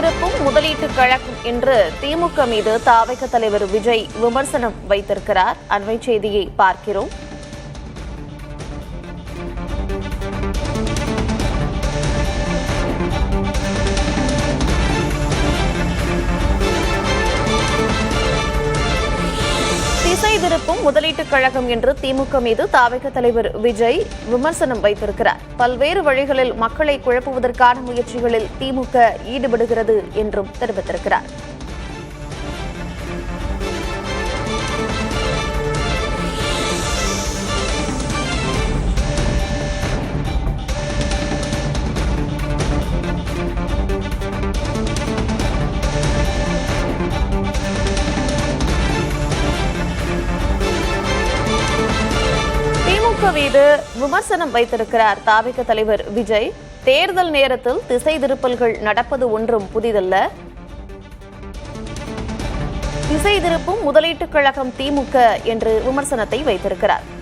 திருப்பும் முதலீட்டுக் கழகம் என்று திமுக மீது தாவேக தலைவர் விஜய் விமர்சனம் வைத்திருக்கிறார். அண்மை செய்தியை பார்க்கிறோம். திசை திருப்பும் முதலீட்டுக் கழகம் என்று திமுக மீது தாவேக தலைவர் விஜய் விமர்சனம் வைத்திருக்கிறார். பல்வேறு வழிகளில் மக்களை குழப்புவதற்கான முயற்சிகளில் திமுக ஈடுபடுகிறது என்றும் தெரிவித்திருக்கிறார். திமுக மீது விமர்சனம் வைத்திருக்கிறார் தாவேக தலைவர் விஜய். தேர்தல் நேரத்தில் திசை திருப்பல்கள் நடப்பது ஒன்றும் புதிதல்ல. திசை திருப்பும் முதலீட்டுக் கழகம் திமுக என்று விமர்சனத்தை வைத்திருக்கிறார்.